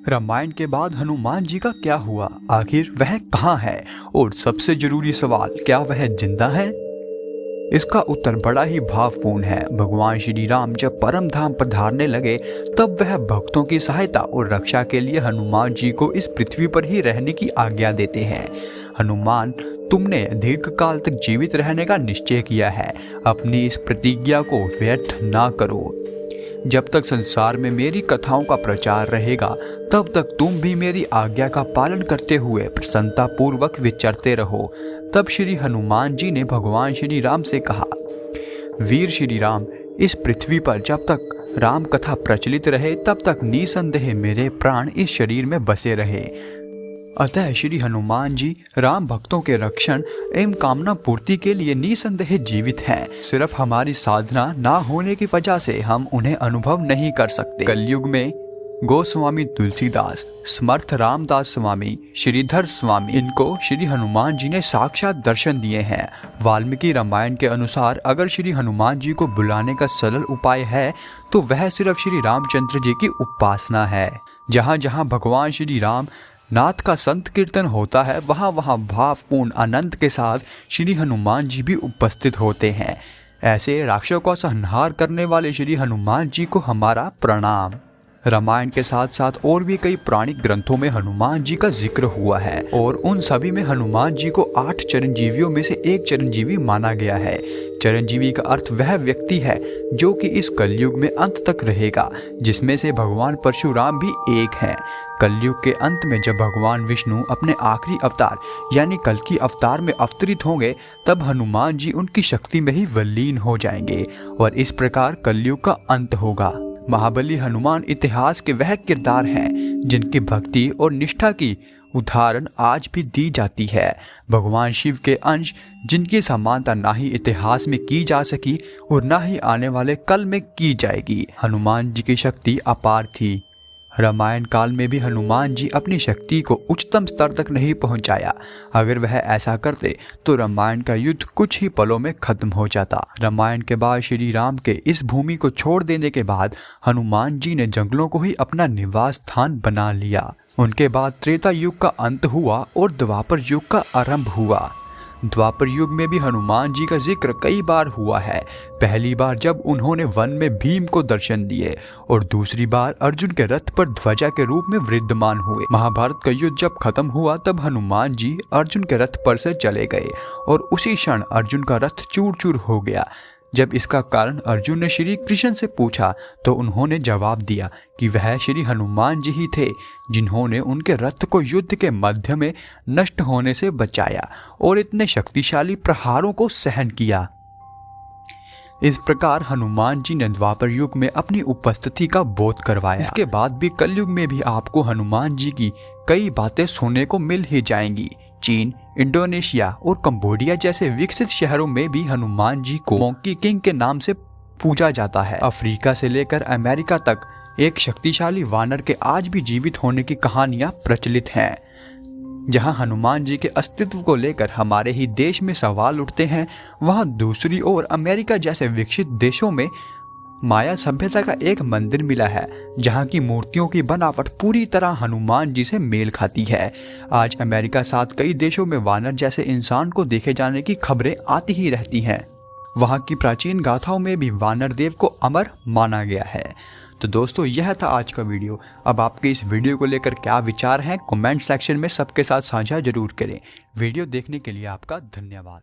रामायण के बाद हनुमान जी का क्या हुआ, आखिर वह कहाँ है, और सबसे जरूरी सवाल, क्या वह जिंदा है? इसका उत्तर बड़ा ही भावपूर्ण है। भगवान श्री राम जब परम धाम पधारने लगे तब वह भक्तों की सहायता और रक्षा के लिए हनुमान जी को इस पृथ्वी पर ही रहने की आज्ञा देते हैं। हनुमान, तुमने दीर्घ काल तक जीवित रहने का निश्चय किया है, अपनी इस प्रतिज्ञा को व्यर्थ ना करो। जब तक संसार में मेरी कथाओं का प्रचार रहेगा तब तक तुम भी मेरी आज्ञा का पालन करते हुए प्रसन्नता पूर्वक विचरते रहो। तब श्री हनुमान जी ने भगवान श्री राम से कहा, वीर श्री राम, इस पृथ्वी पर जब तक राम कथा प्रचलित रहे तब तक निसंदेह मेरे प्राण इस शरीर में बसे रहे। अतः श्री हनुमान जी राम भक्तों के रक्षण एवं कामना पूर्ति के लिए निसंदेह जीवित हैं। सिर्फ हमारी साधना ना होने की वजह से हम उन्हें अनुभव नहीं कर सकते। कलयुग में गोस्वामी तुलसीदास, समर्थ रामदास स्वामी, श्रीधर स्वामी, इनको श्री हनुमान जी ने साक्षात दर्शन दिए हैं। वाल्मीकि रामायण के अनुसार अगर श्री हनुमान जी को बुलाने का सरल उपाय है तो वह सिर्फ श्री रामचंद्र जी की उपासना है। जहाँ जहाँ भगवान श्री राम नाथ का संत कीर्तन होता है वहाँ वहाँ भावपूर्ण आनंद के साथ श्री हनुमान जी भी उपस्थित होते हैं। ऐसे राक्षसों का संहार करने वाले श्री हनुमान जी को हमारा प्रणाम। रामायण के साथ साथ और भी कई पौराणिक ग्रंथों में हनुमान जी का जिक्र हुआ है और उन सभी में हनुमान जी को 8 चिरंजीवियों में से एक चिरंजीवी माना गया है। चिरंजीवी का अर्थ वह व्यक्ति है जो कि इस कलयुग में अंत तक रहेगा, जिसमें से भगवान परशुराम भी एक हैं। कलयुग के अंत में जब भगवान विष्णु अपने आखिरी अवतार यानी कल्कि अवतार में अवतरित होंगे तब हनुमान जी उनकी शक्ति में ही विलीन हो जाएंगे और इस प्रकार कलयुग का अंत होगा। महाबली हनुमान इतिहास के वह किरदार हैं जिनकी भक्ति और निष्ठा की उदाहरण आज भी दी जाती है। भगवान शिव के अंश जिनकी समानता ना ही इतिहास में की जा सकी और ना ही आने वाले कल में की जाएगी। हनुमान जी की शक्ति अपार थी। रामायण काल में भी हनुमान जी अपनी शक्ति को उच्चतम स्तर तक नहीं पहुंचाया। अगर वह ऐसा करते तो रामायण का युद्ध कुछ ही पलों में खत्म हो जाता। रामायण के बाद श्री राम के इस भूमि को छोड़ देने के बाद हनुमान जी ने जंगलों को ही अपना निवास स्थान बना लिया। उनके बाद त्रेता युग का अंत हुआ और द्वापर युग का आरंभ हुआ। द्वापर युग में भी हनुमान जी का जिक्र कई बार हुआ है। पहली बार जब उन्होंने वन में भीम को दर्शन दिए और दूसरी बार अर्जुन के रथ पर ध्वजा के रूप में विद्यमान हुए। महाभारत का युद्ध जब खत्म हुआ तब हनुमान जी अर्जुन के रथ पर से चले गए और उसी क्षण अर्जुन का रथ चूर चूर हो गया। जब इसका कारण अर्जुन ने श्री कृष्ण से पूछा तो उन्होंने जवाब दिया कि वह श्री हनुमान जी ही थे जिन्होंने उनके रथ को युद्ध के मध्य में नष्ट होने से बचाया और इतने शक्तिशाली प्रहारों को सहन किया। इस प्रकार हनुमान जी ने द्वापर युग में अपनी उपस्थिति का बोध करवाया। इसके बाद भी कलयुग में भी आपको हनुमान जी की कई बातें सुनने को मिल ही जाएंगी। चीन, इंडोनेशिया और कंबोडिया जैसे विकसित शहरों में भी हनुमान जी को मोंकी किंग के नाम से पूजा जाता है। अफ्रीका से लेकर अमेरिका तक एक शक्तिशाली वानर के आज भी जीवित होने की कहानियां प्रचलित हैं। जहां हनुमान जी के अस्तित्व को लेकर हमारे ही देश में सवाल उठते हैं, वहां दूसरी ओर अमेरिका जैसे विकसित देशों में माया सभ्यता का एक मंदिर मिला है जहां की मूर्तियों की बनावट पूरी तरह हनुमान जी से मेल खाती है। आज अमेरिका साथ कई देशों में वानर जैसे इंसान को देखे जाने की खबरें आती ही रहती हैं। वहां की प्राचीन गाथाओं में भी वानर देव को अमर माना गया है। तो दोस्तों, यह था आज का वीडियो। अब आपके इस वीडियो को लेकर क्या विचार हैं, कमेंट सेक्शन में सबके साथ साझा जरूर करें। वीडियो देखने के लिए आपका धन्यवाद।